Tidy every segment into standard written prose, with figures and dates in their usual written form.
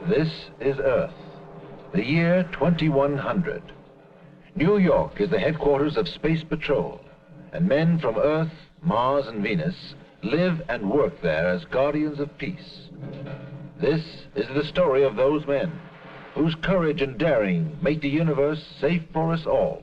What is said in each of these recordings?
This is Earth, the year 2100. New York is the headquarters of Space Patrol, and men from Earth, Mars, and Venus live and work there as guardians of peace. This is the story of those men whose courage and daring make the universe safe for us all.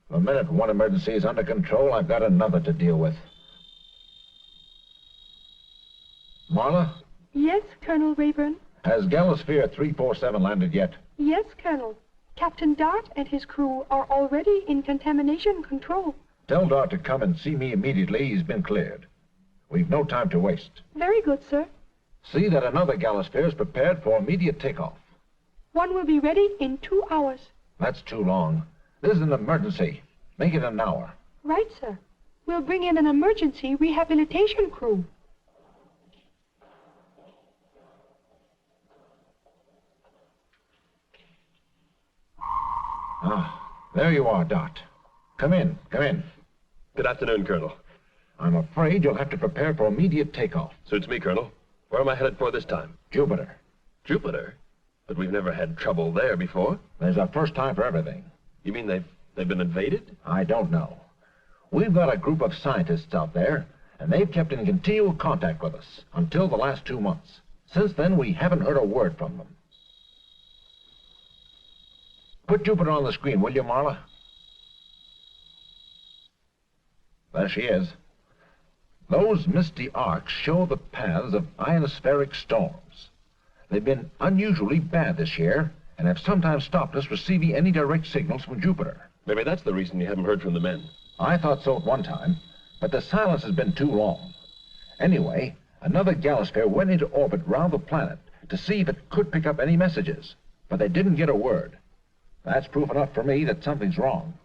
The minute one emergency is under control, I've got another to deal with. Marla? Yes, Colonel Rayburn? Has Galosphere 347 landed yet? Yes, Colonel. Captain Dart and his crew are already in contamination control. Tell Dart to come and see me immediately. He's been cleared. We've no time to waste. Very good, sir. See that another Galosphere is prepared for immediate takeoff. One will be ready in 2 hours. That's too long. This is an emergency. Make it an hour. Right, sir. We'll bring in an emergency rehabilitation crew. Ah, there you are, Dot. Come in, come in. Good afternoon, Colonel. I'm afraid you'll have to prepare for immediate takeoff. Suits me, Colonel. Where am I headed for this time? Jupiter. Jupiter? But we've never had trouble there before. There's a first time for everything. You mean they've been invaded? I don't know. We've got a group of scientists out there, and they've kept in continual contact with us until the last 2 months. Since then, we haven't heard a word from them. Put Jupiter on the screen, will you, Marla? There she is. Those misty arcs show the paths of ionospheric storms. They've been unusually bad this year, and have sometimes stopped us receiving any direct signals from Jupiter. Maybe that's the reason you haven't heard from the men. I thought so at one time, but the silence has been too long. Anyway, another Galosphere went into orbit round the planet to see if it could pick up any messages, but they didn't get a word. That's proof enough for me that something's wrong.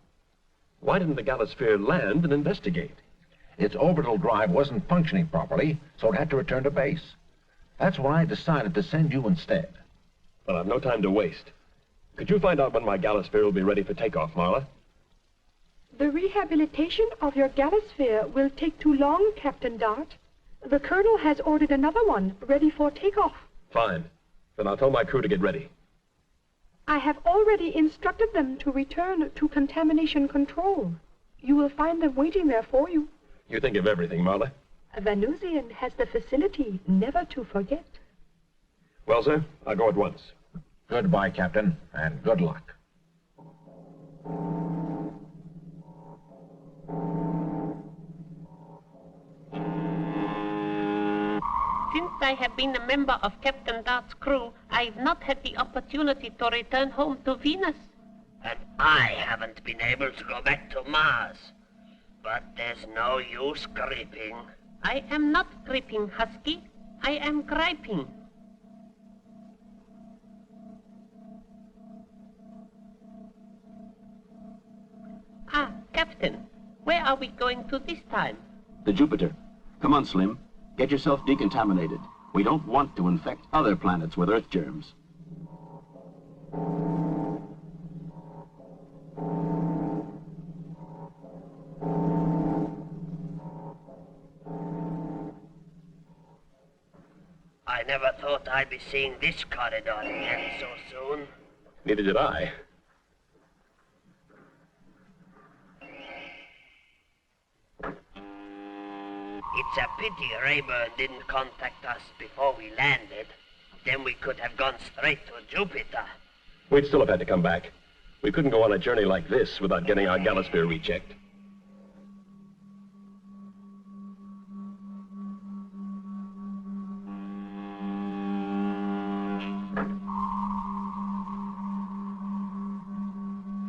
Why didn't the Galosphere land and investigate? Its orbital drive wasn't functioning properly, so it had to return to base. That's why I decided to send you instead. Well, I've no time to waste. Could you find out when my Galosphere will be ready for takeoff, Marla? The rehabilitation of your Galosphere will take too long, Captain Dart. The Colonel has ordered another one ready for takeoff. Fine. Then I'll tell my crew to get ready. I have already instructed them to return to contamination control. You will find them waiting there for you. You think of everything, Marla. A Venusian has the facility never to forget. Well, sir, I'll go at once. Goodbye, Captain, and good luck. Since I have been a member of Captain Dart's crew, I've not had the opportunity to return home to Venus. And I haven't been able to go back to Mars. But there's no use creeping. I am not creeping, Husky. I am griping. Ah, Captain, where are we going to this time? The Jupiter. Come on, Slim. Get yourself decontaminated. We don't want to infect other planets with Earth germs. I never thought I'd be seeing this corridor again so soon. Neither did I. It's a pity Rayburn didn't contact us before we landed. Then we could have gone straight to Jupiter. We'd still have had to come back. We couldn't go on a journey like this without getting our Galosphere rechecked.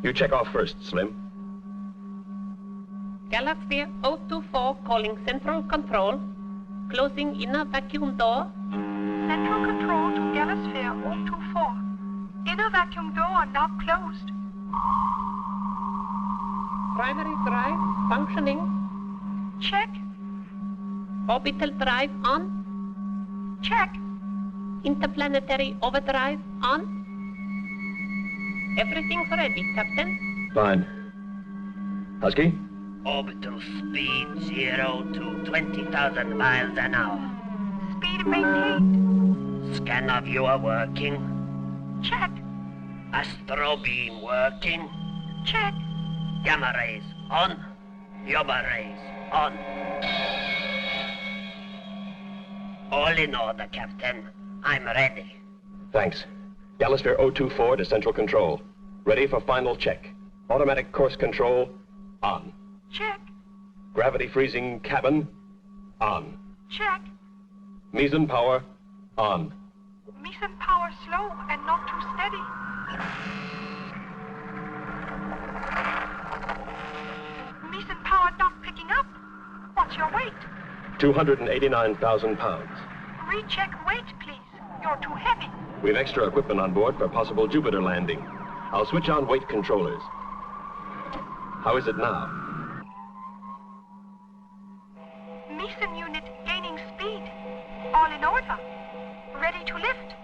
You check off first, Slim. Galosphere 024 calling Central Control. Closing inner vacuum door. Central control to Galosphere 024. Inner vacuum door now closed. Primary drive functioning. Check. Orbital drive on. Check. Interplanetary overdrive on. Everything's ready, Captain. Fine. Husky? Orbital speed 0 to 20,000 miles an hour. Speed maintained. Scanner viewer working. Check. Astro beam working. Check. Gamma rays on. Yoba rays on. All in order, Captain. I'm ready. Thanks. Galosphere 024 to Central Control. Ready for final check. Automatic course control on. Check. Gravity freezing cabin on. Check. Meson power on. Meson power slow and not too steady. Meson power not picking up. What's your weight? 289,000 pounds. Recheck weight, please. You're too heavy. We've extra equipment on board for possible Jupiter landing. I'll switch on weight controllers. How is it now? Meson unit gaining speed. All in order. Ready to lift.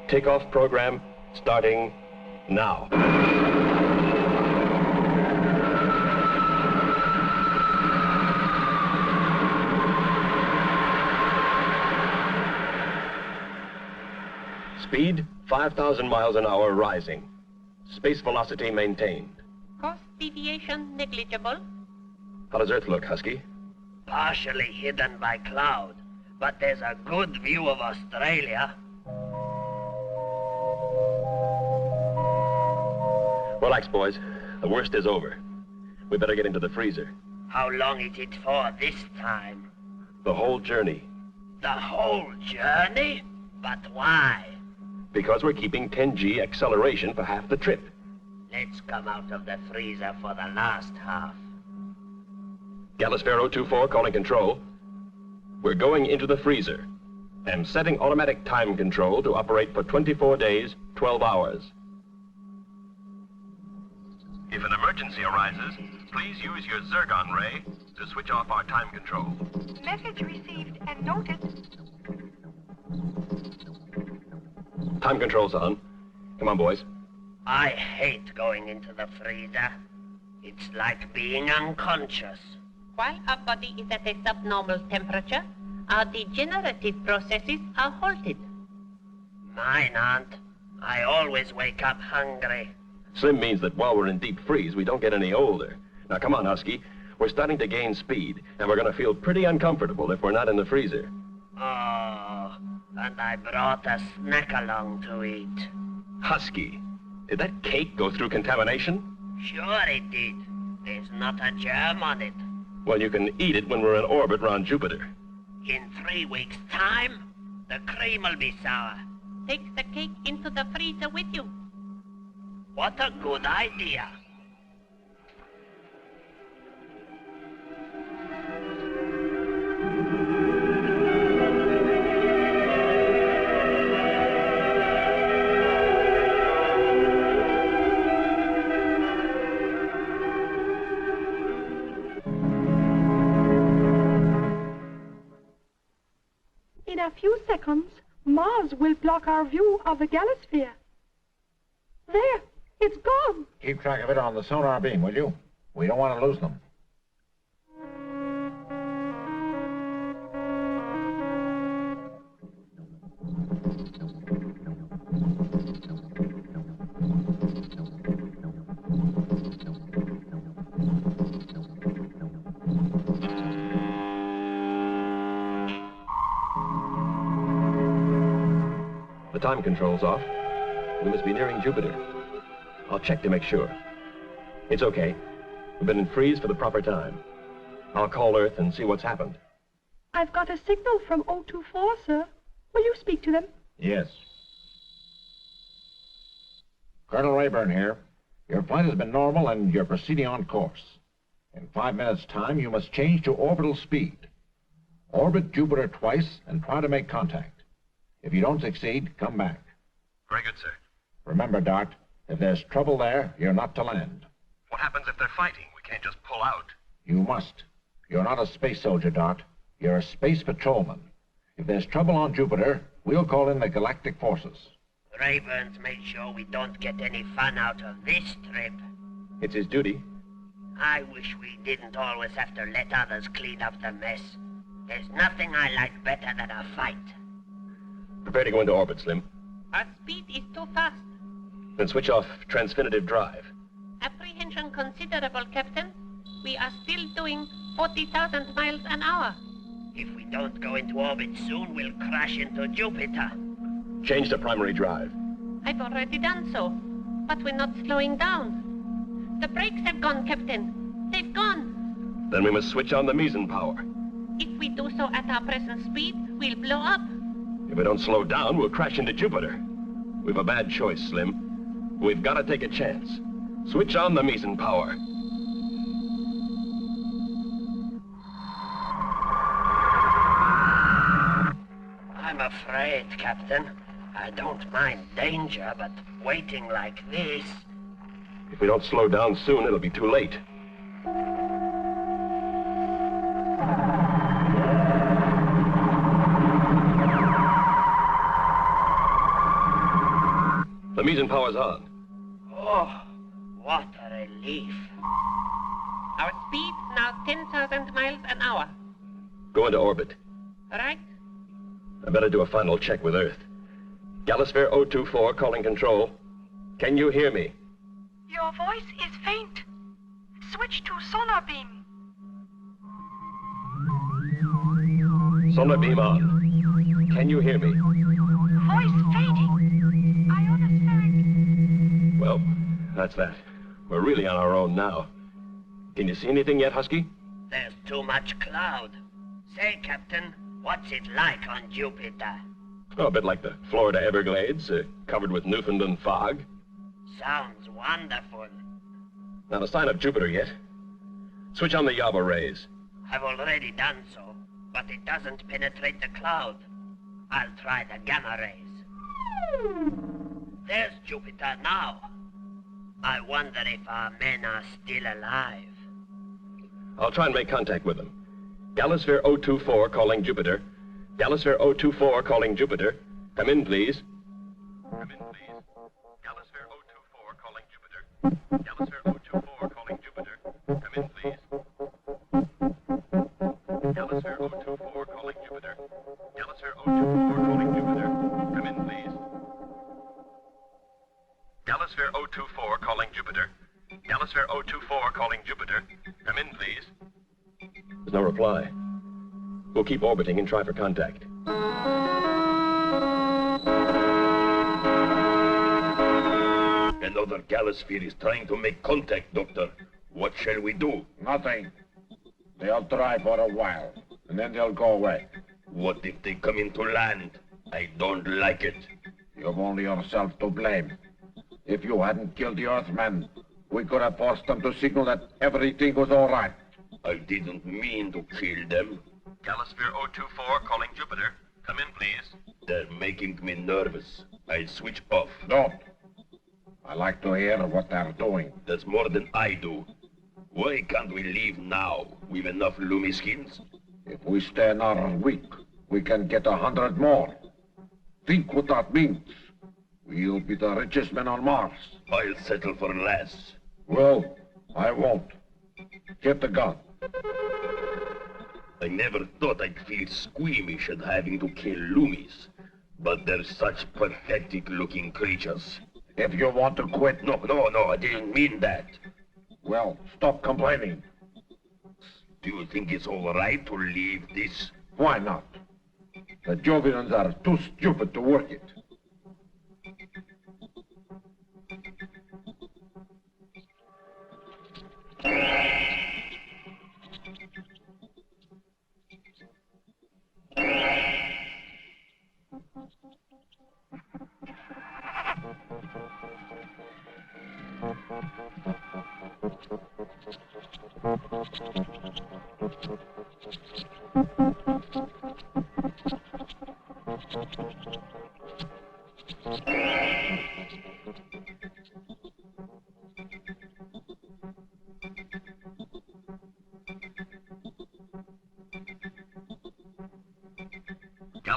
Takeoff program starting now. Speed 5,000 miles an hour rising. Space velocity maintained. Course deviation negligible. How does Earth look, Husky? Partially hidden by cloud, but there's a good view of Australia. Relax, boys. The worst is over. We better get into the freezer. How long is it for this time? The whole journey. The whole journey? But why? Because we're keeping 10G acceleration for half the trip. Let's come out of the freezer for the last half. Galosphere 024 calling control. We're going into the freezer and setting automatic time control to operate for 24 days, 12 hours. If an emergency arises, please use your Zergon ray to switch off our time control. Message received and noted. Time control's on. Come on, boys. I hate going into the freezer. It's like being unconscious. While our body is at a subnormal temperature, our degenerative processes are halted. Mine aren't. I always wake up hungry. Slim means that while we're in deep freeze, we don't get any older. Now, come on, Husky. We're starting to gain speed, and we're going to feel pretty uncomfortable if we're not in the freezer. Oh, and I brought a snack along to eat. Husky, did that cake go through contamination? Sure it did. There's not a germ on it. Well, you can eat it when we're in orbit around Jupiter. In 3 weeks' time, the cream will be sour. Take the cake into the freezer with you. What a good idea. In a few seconds, Mars will block our view of the Galosphere. There, it's gone. Keep track of it on the sonar beam, will you? We don't want to lose them. The time control's off. We must be nearing Jupiter. I'll check to make sure. It's okay. We've been in freeze for the proper time. I'll call Earth and see what's happened. I've got a signal from 024, sir. Will you speak to them? Yes. Colonel Rayburn here. Your flight has been normal and you're proceeding on course. In 5 minutes' time, you must change to orbital speed. Orbit Jupiter twice and try to make contact. If you don't succeed, come back. Very good, sir. Remember, Dart, if there's trouble there, you're not to land. What happens if they're fighting? We can't just pull out. You must. You're not a space soldier, Dart. You're a space patrolman. If there's trouble on Jupiter, we'll call in the galactic forces. Rayburn's made sure we don't get any fun out of this trip. It's his duty. I wish we didn't always have to let others clean up the mess. There's nothing I like better than a fight. Prepare to go into orbit, Slim. Our speed is too fast. Then switch off transfinitive drive. Apprehension considerable, Captain. We are still doing 40,000 miles an hour. If we don't go into orbit soon, we'll crash into Jupiter. Change to primary drive. I've already done so, but we're not slowing down. The brakes have gone, Captain. They've gone. Then we must switch on the meson power. If we do so at our present speed, we'll blow up. If we don't slow down, we'll crash into Jupiter. We've a bad choice, Slim. We've got to take a chance. Switch on the meson power. I'm afraid, Captain. I don't mind danger, but waiting like this... If we don't slow down soon, it'll be too late. The meson power's on. Oh, what a relief. Our speed now 10,000 miles an hour. Go into orbit. Right? I better do a final check with Earth. Galasphere 024 calling control. Can you hear me? Your voice is faint. Switch to sonar beam. Sonar beam on. Can you hear me? Voice fading. Ionospheric. Well, that's that. We're really on our own now. Can you see anything yet, Husky? There's too much cloud. Say, Captain, what's it like on Jupiter? Oh, a bit like the Florida Everglades, covered with Newfoundland fog. Sounds wonderful. Not a sign of Jupiter yet. Switch on the Yaba rays. I've already done so, but it doesn't penetrate the cloud. I'll try the gamma rays. There's Jupiter now. I wonder if our men are still alive. I'll try and make contact with them. Galasphere 024 calling Jupiter. Galasphere 024 calling Jupiter. Come in, please. Come in, please. Galasphere 024 calling Jupiter. Galasphere 024 calling Jupiter. Come in, please. Galasphere 024 calling Jupiter. Galasphere 024 calling Jupiter. Come in, please. Galasphere 024 calling Jupiter. Galasphere 024 calling Jupiter. Come in, please. There's no reply. We'll keep orbiting and try for contact. Another Galasphere is trying to make contact, Doctor. What shall we do? Nothing. They'll try for a while, and then they'll go away. What if they come into land? I don't like it. You've only yourself to blame. If you hadn't killed the Earthmen, we could have forced them to signal that everything was all right. I didn't mean to kill them. Galasphere 024 calling Jupiter. Come in, please. They're making me nervous. I'll switch off. Don't. I like to hear what they're doing. That's more than I do. Why can't we leave now? We've enough Loomi skins. If we stay another week, we can get 100 more. Think what that means. We'll be the richest men on Mars. I'll settle for less. Well, I won't. Get the gun. I never thought I'd feel squeamish at having to kill Loomis. But they're such pathetic-looking creatures. If you want to quit... No, I didn't mean that. Well, stop complaining. Do you think it's all right to leave this? Why not? The Jovians are too stupid to work it.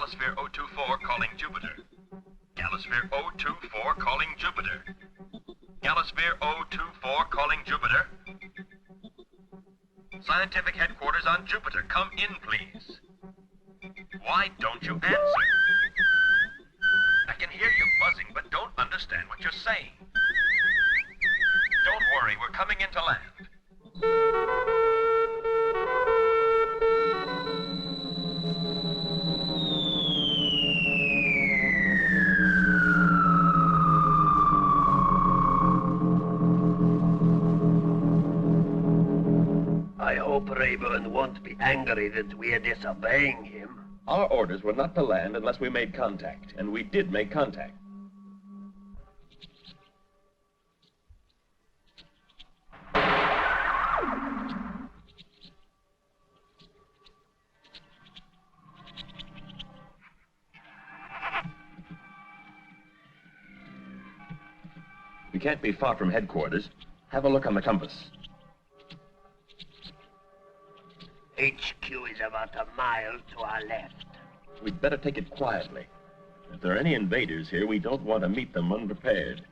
Galosphere 024 calling Jupiter. Galosphere 024 calling Jupiter. Galosphere 024 calling Jupiter. Scientific headquarters on Jupiter. Come in, please. Why don't you answer? I can hear you buzzing, but don't understand what you're saying. Don't worry, we're coming into land. I hope Rayburn won't be angry that we're disobeying him. Our orders were not to land unless we made contact, and we did make contact. We can't be far from headquarters. Have a look on the compass. HQ is about a mile to our left. We'd better take it quietly. If there are any invaders here, we don't want to meet them unprepared.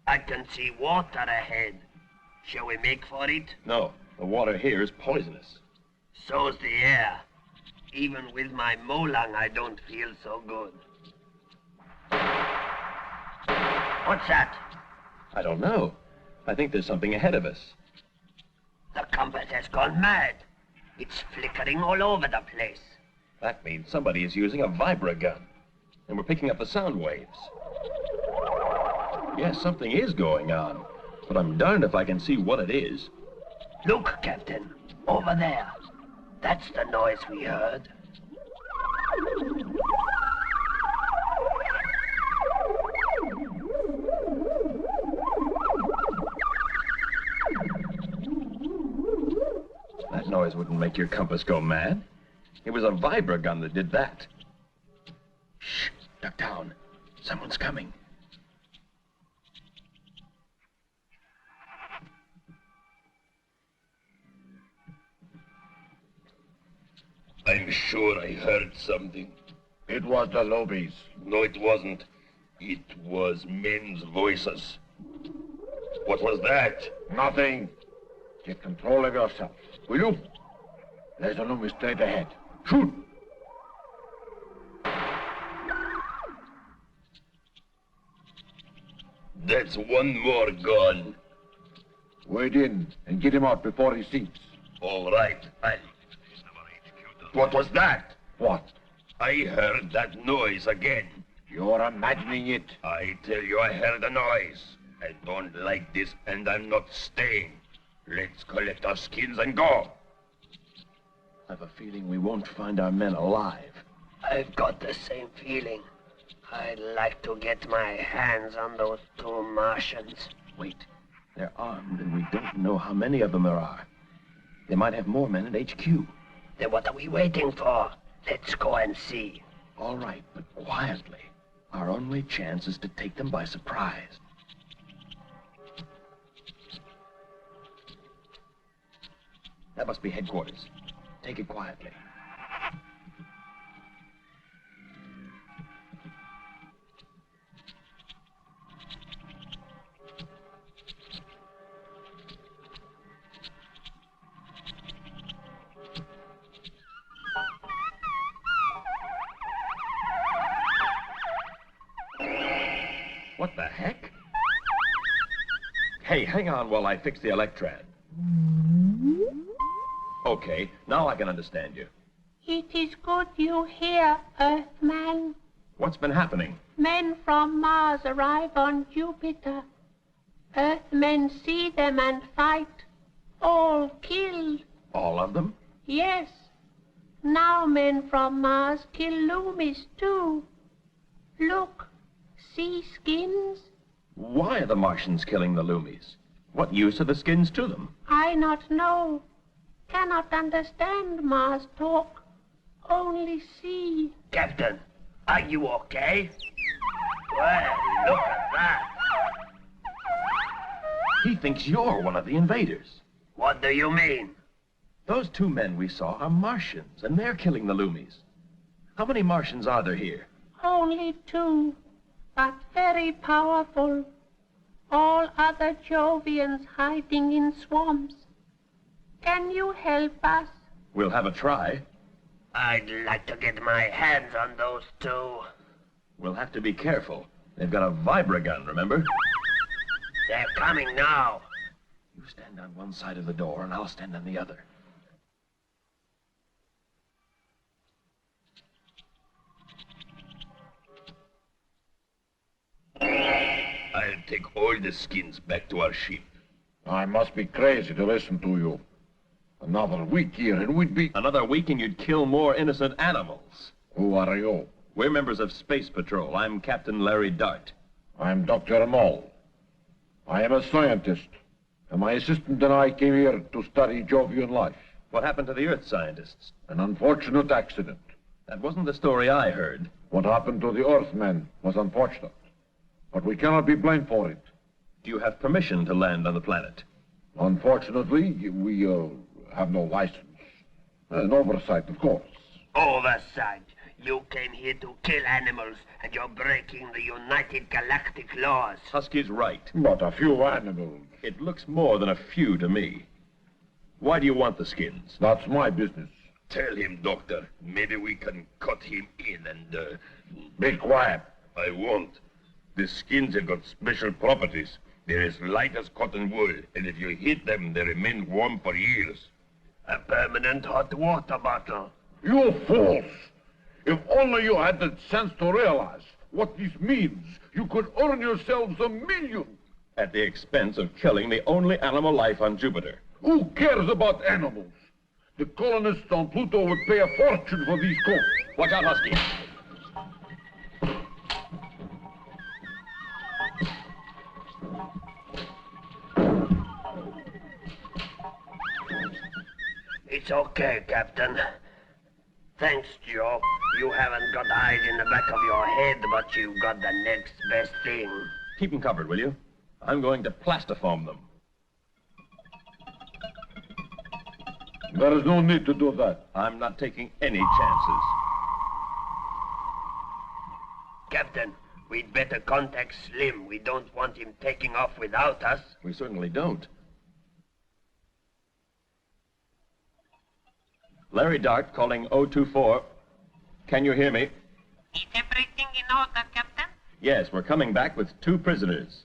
I can see water ahead. Shall we make for it? No, the water here is poisonous. So's the air. Even with my molang, I don't feel so good. What's that? I don't know. I think there's something ahead of us. The compass has gone mad. It's flickering all over the place. That means somebody is using a vibra gun. And we're picking up the sound waves. Yes, something is going on. But I'm darned if I can see what it is. Look, Captain. Over there. That's the noise we heard. That noise wouldn't make your compass go mad. It was a vibra gun that did that. Shh, duck down. Someone's coming. I'm sure I heard something. It was the Loomis. No, it wasn't. It was men's voices. What was that? Nothing. Get control of yourself. Will you? There's a Loomis straight ahead. Shoot! That's one more gun. Wade in and get him out before he sinks. All right, What was that? What? I heard that noise again. You're imagining it. I tell you, I heard a noise. I don't like this, and I'm not staying. Let's collect our skins and go. I have a feeling we won't find our men alive. I've got the same feeling. I'd like to get my hands on those two Martians. Wait. They're armed, and we don't know how many of them there are. They might have more men at HQ. Then what are we waiting for? Let's go and see. All right, but quietly. Our only chance is to take them by surprise. That must be headquarters. Take it quietly. What the heck? Hey, hang on while I fix the electrad. Okay, now I can understand you. It is good you here, Earthman. What's been happening? Men from Mars arrive on Jupiter. Earthmen see them and fight. All killed. All of them? Yes. Now men from Mars kill Loomis too. Look. See skins? Why are the Martians killing the Loomis? What use are the skins to them? I not know. Cannot understand Ma's talk. Only see. Captain, are you okay? Well, look at that. He thinks you're one of the invaders. What do you mean? Those two men we saw are Martians, and they're killing the Loomis. How many Martians are there here? Only 2, but very powerful. All other Jovians hiding in swamps. Can you help us? We'll have a try. I'd like to get my hands on those 2. We'll have to be careful. They've got a vibragun, remember? They're coming now. You stand on one side of the door, and I'll stand on the other. I'll take all the skins back to our ship. I must be crazy to listen to you. Another week here and we'd be... Another week and you'd kill more innocent animals. Who are you? We're members of Space Patrol. I'm Captain Larry Dart. I'm Dr. Moll. I am a scientist, and my assistant and I came here to study Jovian life. What happened to the Earth scientists? An unfortunate accident. That wasn't the story I heard. What happened to the Earthmen was unfortunate, but we cannot be blamed for it. Do you have permission to land on the planet? Unfortunately, we have no license. An oversight, of course. Oversight. You came here to kill animals, and you're breaking the United Galactic laws. Husky's right. But a few animals. It looks more than a few to me. Why do you want the skins? That's my business. Tell him, Doctor. Maybe we can cut him in and, Be quiet. I won't. The skins have got special properties. They're as light as cotton wool, and if you heat them, they remain warm for years. A permanent hot water bottle. You fools! If only you had the sense to realize what this means, you could earn yourselves $1 million. At the expense of killing the only animal life on Jupiter. Who cares about animals? The colonists on Pluto would pay a fortune for these coats. Watch out, Husky. It's okay, Captain. Thanks, Joe. You haven't got eyes in the back of your head, but you've got the next best thing. Keep them covered, will you? I'm going to plastiform them. There is no need to do that. I'm not taking any chances. Captain, we'd better contact Slim. We don't want him taking off without us. We certainly don't. Larry Dart calling 024. Can you hear me? Is everything in order, Captain? Yes, we're coming back with 2 prisoners.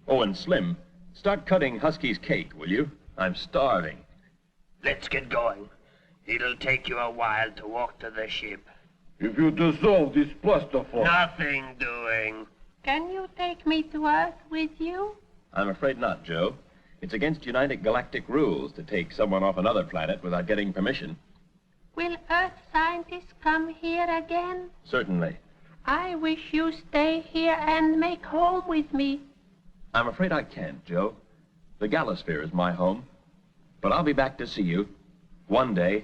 Oh, and Slim, start cutting Husky's cake, will you? I'm starving. Let's get going. It'll take you a while to walk to the ship. If you dissolve this plastiform... Nothing doing. Can you take me to Earth with you? I'm afraid not, Joe. It's against United Galactic rules to take someone off another planet without getting permission. Will Earth scientists come here again? Certainly. I wish you stay here and make home with me. I'm afraid I can't, Joe. The Galosphere is my home. But I'll be back to see you. One day,